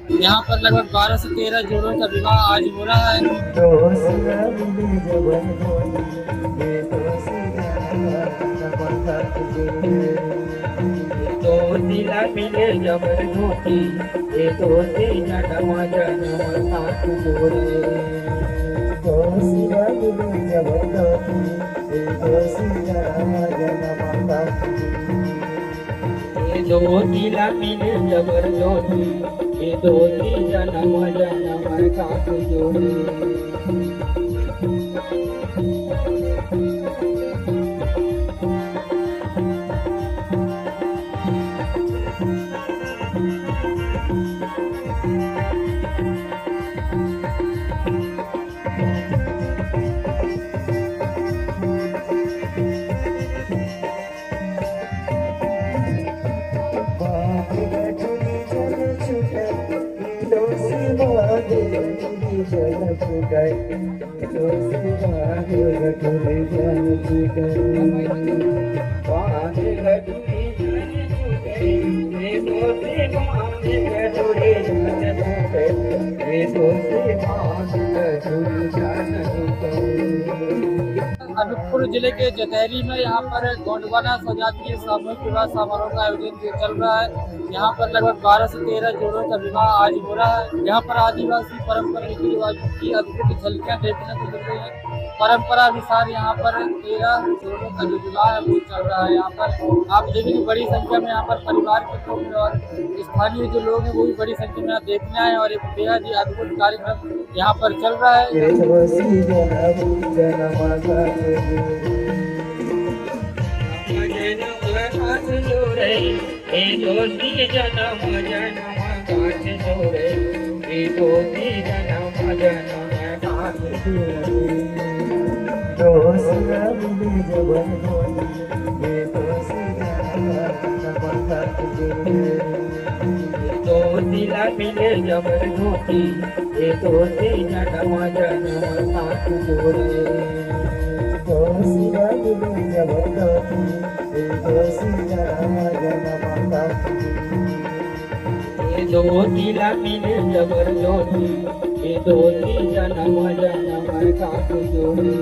यहाँ पर लगभग 12 से 13 जोड़ों का विवाह आज हो रहा है। दोस्तीला मिले जबर धोती, ये दोस्ती जन्म जन्म साथ जोड़े। दोस्तीला मिले जबर धोती, ये दोस्ती जन्म जन्म साथ जोड़े। ये दोस्तीला मिले जबर धोती, ये दोस्ती जन्म जन्म साथ जोड़े। अनूपपुर जिले के जतैली में यहाँ पर गोंडवाना स्वजातीय सामूहिक विवाह समारोह का आयोजन चल रहा है। यहाँ पर लगभग 12 से 13 जोड़ों का विवाह आज हो रहा है। यहाँ पर आदिवासी परंपरा रीति रिवाजों की अद्भुत झलकियाँ देखने को मिल रही है। परंपरा अनुसार यहाँ पर 13 जोड़ों का जो विवाह है वो चल रहा है। यहाँ पर आप देखेंगे बड़ी संख्या में यहाँ पर परिवार के लोग और स्थानीय जो लोग हैं वो भी बड़ी संख्या में यहाँ देखने आए और एक बेहद ही अद्भुत कार्यक्रम यहाँ पर चल रहा है। दोस्तीला मिले जबर धोती, ये दोस्ती जन्म जन्म साथ जोड़े। दोस्तीला मिले जबर धोती, ये दोस्ती जन्म जन्म साथ जोड़े। ये दोस्तीला मिले जबर धोती, ये दोस्ती जन्म जन्म साथ जोड़े।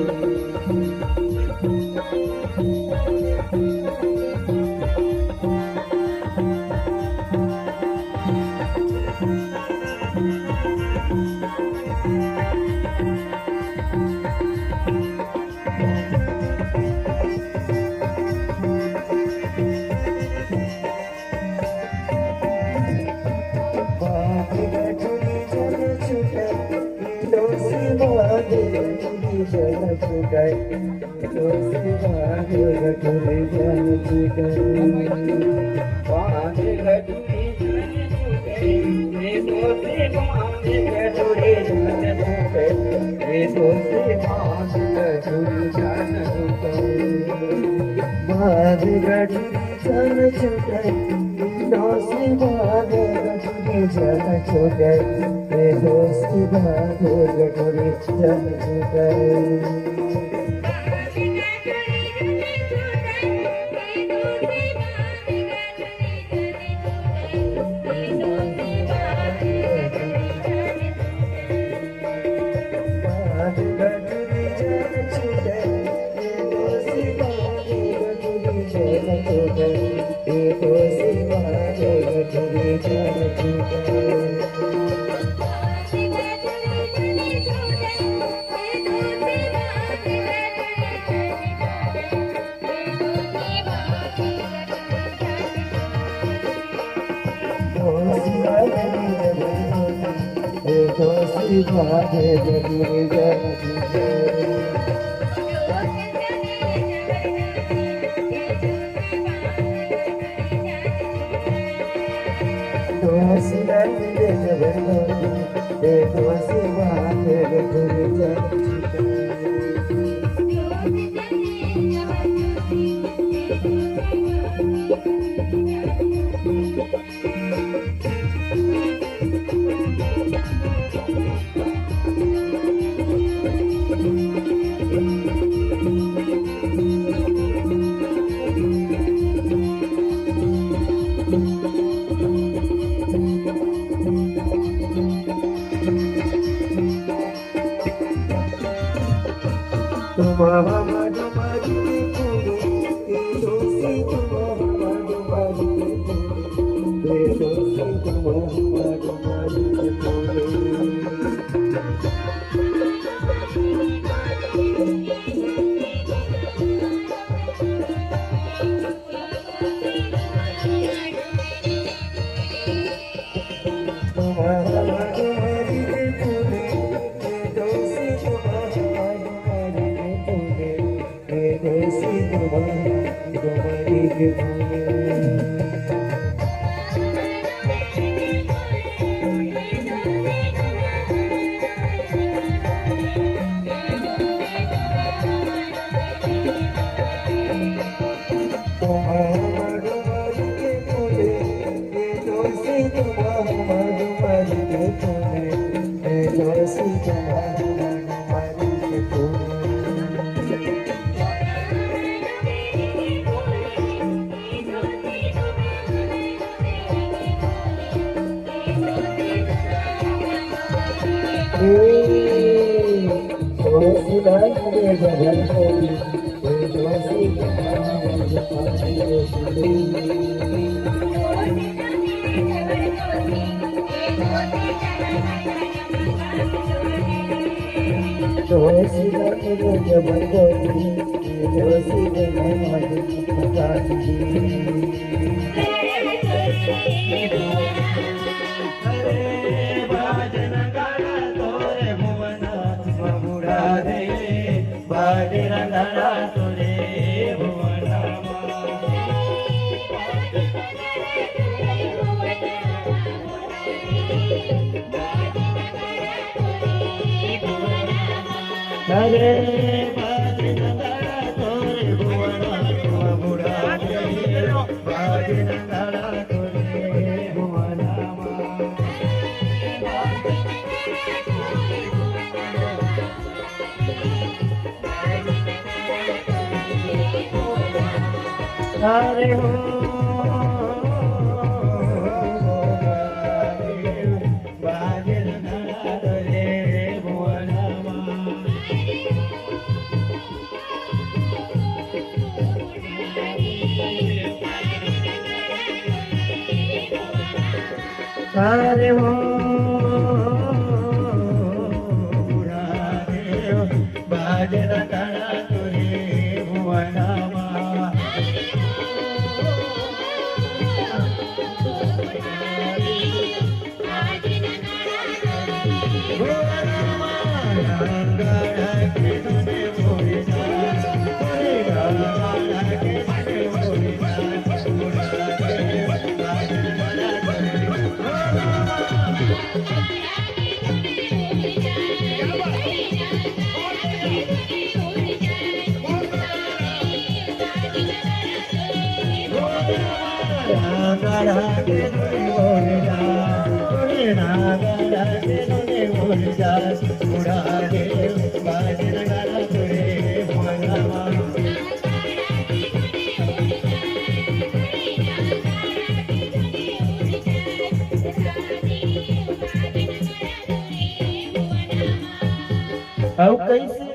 अब कैसे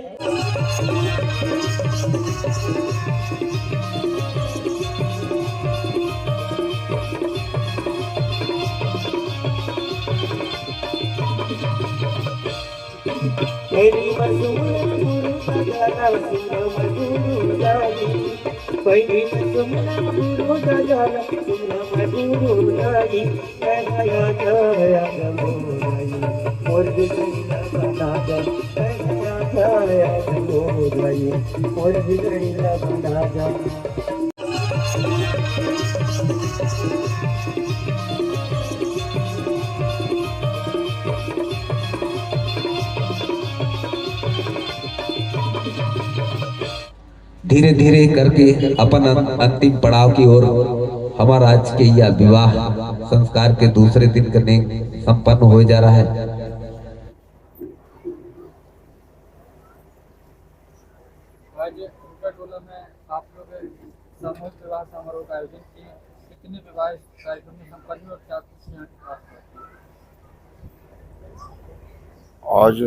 मेरी मजूर गुरु का गाना सुनो मजूर लागी मेरी मजूर गुरु का गाना सुनो मजूर लागी गया गया गमोई मोर बिगड़ीला बना जा गया गमोई मोर बिगड़ीला बना जा धीरे धीरे करके अपन अंतिम पड़ाव की ओर हमारा आज के यह विवाह संस्कार के दूसरे दिन करने संपन्न हो जा रहा है। आज टोला में आप लोग सामूहिक विवाह समारोह का आयोजन किए, कितने विवाह कार्यक्रम में संपन्न हुए और क्या कुछ यहाँ की खास बात है? आज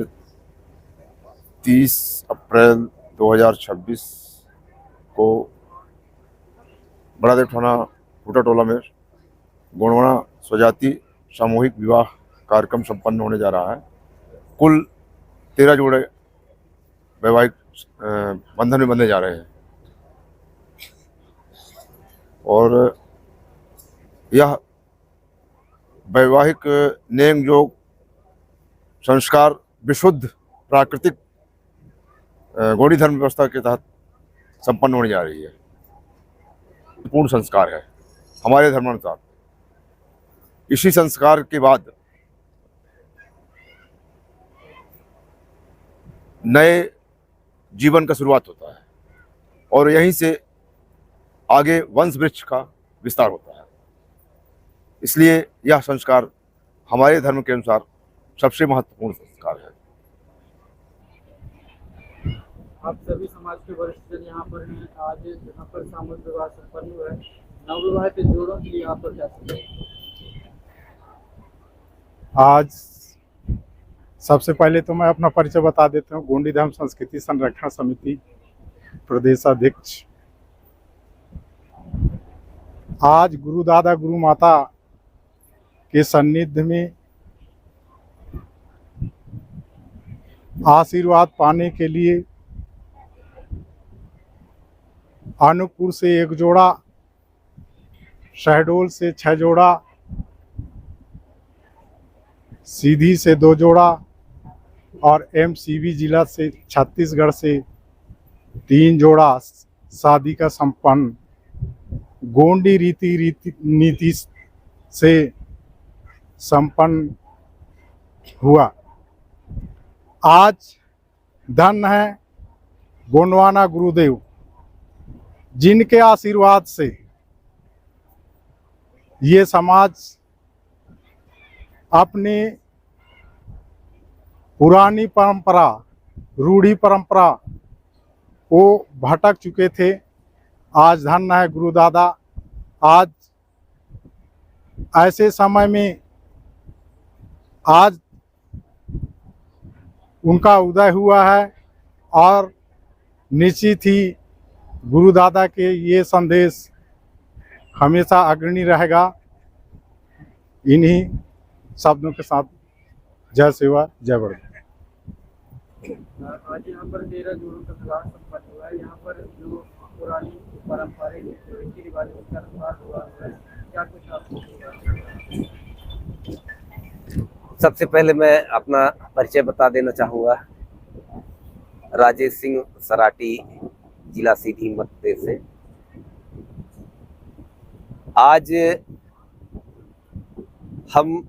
30 अप्रैल 2026 को बड़ादेव थाना फूटा टोला में गोंडवाना स्वजाति सामूहिक विवाह कार्यक्रम संपन्न होने जा रहा है। कुल 13 जोड़े वैवाहिक बंधन में बंधे जा रहे हैं और यह वैवाहिक नेम योग संस्कार विशुद्ध प्राकृतिक गौड़ी धर्म व्यवस्था के तहत संपन्न होने जा रही है। पूर्ण संस्कार है हमारे धर्मानुसार। इसी संस्कार के बाद नए जीवन का शुरुआत होता है और यहीं से आगे वंश वृक्ष का विस्तार होता है। इसलिए यह संस्कार हमारे धर्म के अनुसार सबसे महत्वपूर्ण संस्कार है। आप सभी समाज के वरिष्ठ जन यहाँ पर हैं। आज यहाँ पर सामूहिक विवाह संपन्न हुआ है। नवविवाहित जोड़ों के लिए यहाँ पर क्या आज सबसे पहले तो मैं अपना परिचय बता देता हूँ। गोंडी धर्म संस्कृति संरक्षण समिति प्रदेश अध्यक्ष। आज गुरु दादा गुरु माता के सान्निध्य में आशीर्वाद पाने के लिए अनूपपुर से 1 जोड़ा, शहडोल से 6 जोड़ा, सीधी से 2 जोड़ा और MCV जिला से छत्तीसगढ़ से 3 जोड़ा शादी का संपन्न गोंडी नीति से संपन्न हुआ। आज धन्य है गोंडवाना गुरुदेव, जिनके आशीर्वाद से ये समाज अपनी पुरानी परंपरा, रूढ़ी परंपरा को भटक चुके थे। आज धन्य है गुरु दादा। आज ऐसे समय में आज उनका उदय हुआ है और निश्चित ही गुरु दादा के ये संदेश हमेशा अग्रणी रहेगा। इन्हीं शब्दों के साथ जय सेवा जय वर्धन। आज यहाँ पर 13 जोड़ों का विवाह संपन्न हुआ है। यहाँ पर जो पुरानी पारंपरिक रीति रिवाजों के अनुसार हुआ है, क्या कुछ आपको? सबसे पहले मैं अपना परिचय बता देना चाहूँगा। राजेश सिंह सराटी, जिला सीधी मध्य प्रदेश से। आज हम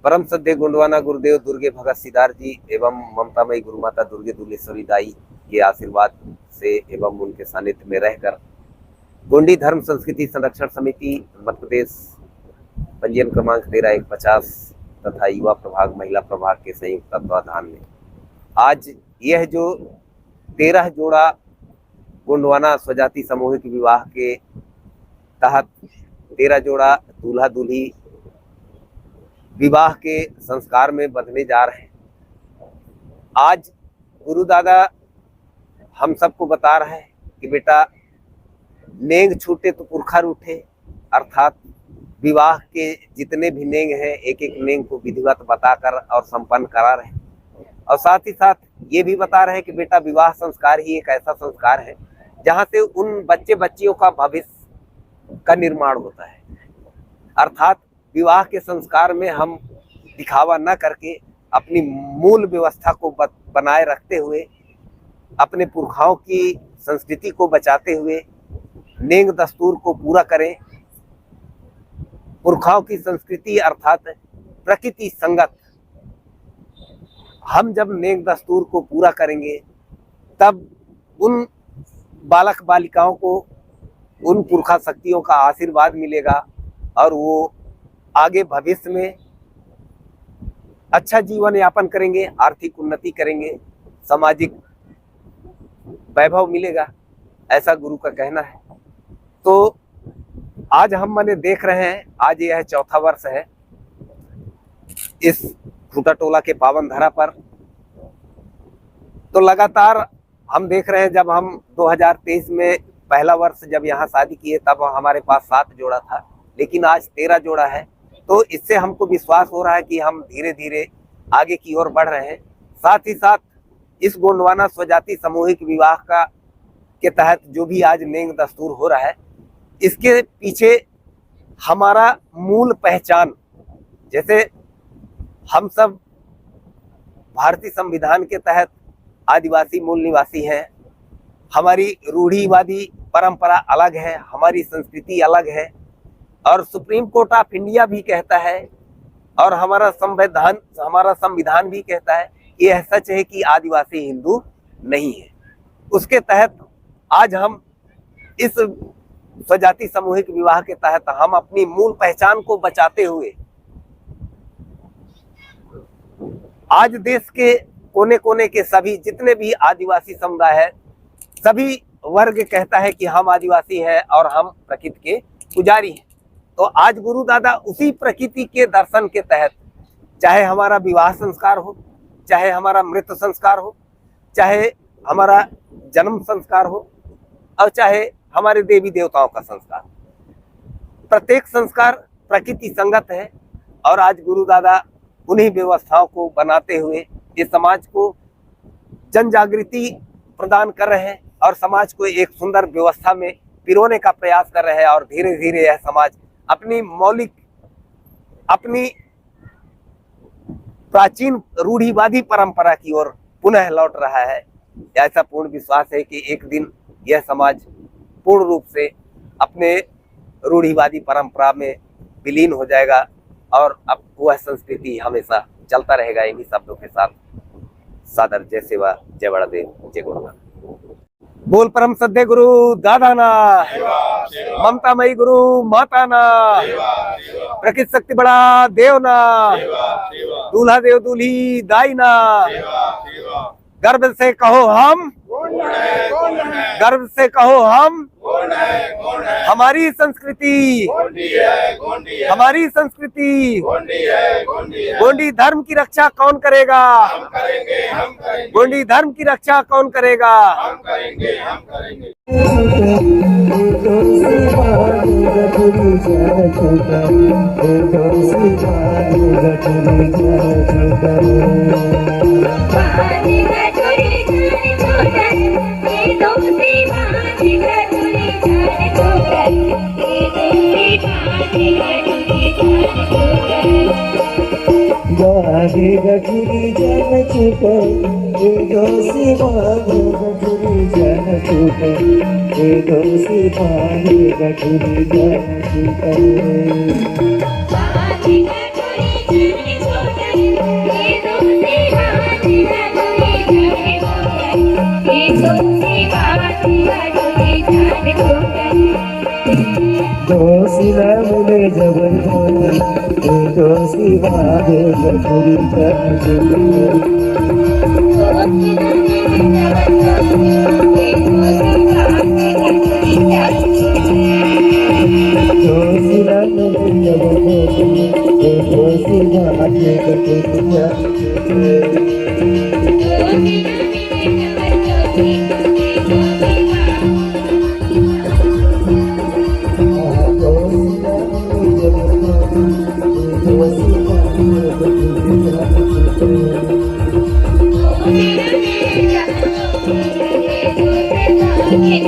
परम सद्य गोंडवाना गुरुदेव दुर्गे भगत सिद्धार्थ जी एवं ममतामयी गुरुमाता दुर्गे दुलेश्वरी दाई के आशीर्वाद से एवं उनके सानिध्य में रहकर गोंडी धर्म संस्कृति संरक्षण समिति मध्य प्रदेश पंजीयन क्रमांक 13150 तथा युवा प्रभाग महिला प्रभाग के संयुक्त तत्वाधान में आज यह जो 13 जोड़ा गोंडवाना स्वजाति सामूहिक विवाह के तहत 13 जोड़ा दूल्हा दुल्ही विवाह के संस्कार में बंधने जा रहे हैं। आज गुरु दादा हम सबको बता रहे हैं कि बेटा नेंग छूटे तो पुरखा रूठे, अर्थात विवाह के जितने भी नेंग हैं एक एक नेंग को विधिवत बताकर और संपन्न करा रहे हैं। और साथ ही साथ ये भी बता रहे हैं कि बेटा विवाह संस्कार ही एक ऐसा संस्कार है जहाँ से उन बच्चे बच्चियों का भविष्य का निर्माण होता है। अर्थात विवाह के संस्कार में हम दिखावा न करके अपनी मूल व्यवस्था को बनाए रखते हुए, अपने पुरखाओं की संस्कृति को बचाते हुए नेंग दस्तूर को पूरा करें। पुरखाओं की संस्कृति अर्थात प्रकृति संगत हम जब नेंग दस्तूर को पूरा करेंगे तब उन बालक बालिकाओं को उन पुरखा शक्तियों का आशीर्वाद मिलेगा और वो आगे भविष्य में अच्छा जीवन यापन करेंगे, आर्थिक उन्नति करेंगे, सामाजिक वैभव मिलेगा, ऐसा गुरु का कहना है। तो आज हम मने देख रहे हैं, आज यह 4था वर्ष है इस फूटा टोला के पावन धरा पर तो लगातार हम देख रहे हैं, जब हम 2023 में पहला वर्ष जब यहाँ शादी किए तब हमारे पास 7 जोड़ा था, लेकिन आज 13 जोड़ा है। तो इससे हमको विश्वास हो रहा है कि हम धीरे धीरे आगे की ओर बढ़ रहे हैं। साथ ही साथ इस गोंडवाना स्वजाति सामूहिक विवाह का के तहत जो भी आज नेंग दस्तूर हो रहा है, इसके पीछे हमारा मूल पहचान, जैसे हम सब भारतीय संविधान के तहत आदिवासी मूल निवासी हैं, हमारी रूढ़िवादी परंपरा अलग है, हमारी संस्कृति अलग है, और सुप्रीम कोर्ट ऑफ इंडिया भी कहता है और हमारा संविधान भी कहता है कि यह सच है कि आदिवासी हिंदू नहीं है। उसके तहत आज हम इस स्वजाति सामूहिक विवाह के तहत हम अपनी मूल पहचान को बचाते हुए आज देश के कोने कोने के सभी जितने भी आदिवासी समुदाय है, सभी वर्ग कहता है कि हम आदिवासी हैं और हम प्रकृति के पुजारी हैं। तो आज गुरु दादा उसी प्रकृति के दर्शन के तहत, चाहे हमारा विवाह संस्कार हो, चाहे हमारा मृत्यु संस्कार हो, चाहे हमारा जन्म संस्कार हो, और चाहे हमारे देवी देवताओं का संस्कार, प्रत्येक संस्कार प्रकृति संगत है। और आज गुरु दादा उन्हीं व्यवस्थाओं को बनाते हुए इस समाज को जन जागृति प्रदान कर रहे हैं और समाज को एक सुंदर व्यवस्था में पिरोने का प्रयास कर रहे हैं। और धीरे धीरे यह समाज अपनी प्राचीन रूढ़िवादी परंपरा की ओर पुनः लौट रहा है। ऐसा पूर्ण विश्वास है कि एक दिन यह समाज पूर्ण रूप से अपने रूढ़िवादी परंपरा में विलीन हो जाएगा और अब वह संस्कृति हमेशा चलता रहेगा। इन्हीं शब्दों के साथ सादर जय सेवा, जय बड़ादेव, जय गुरुनाथ। बोल परम सद्य गुरु दादा ना, ममता मई गुरु माता ना, प्रकृति शक्ति बड़ा देव ना, दूल्हा देव दूल्ही दाई ना, गर्व से कहो हम, गर्व से कहो हम, हमारी संस्कृति, हमारी संस्कृति, गोंडी धर्म की रक्षा कौन करेगा? गोंडी धर्म की रक्षा कौन करेगा? Thank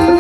you.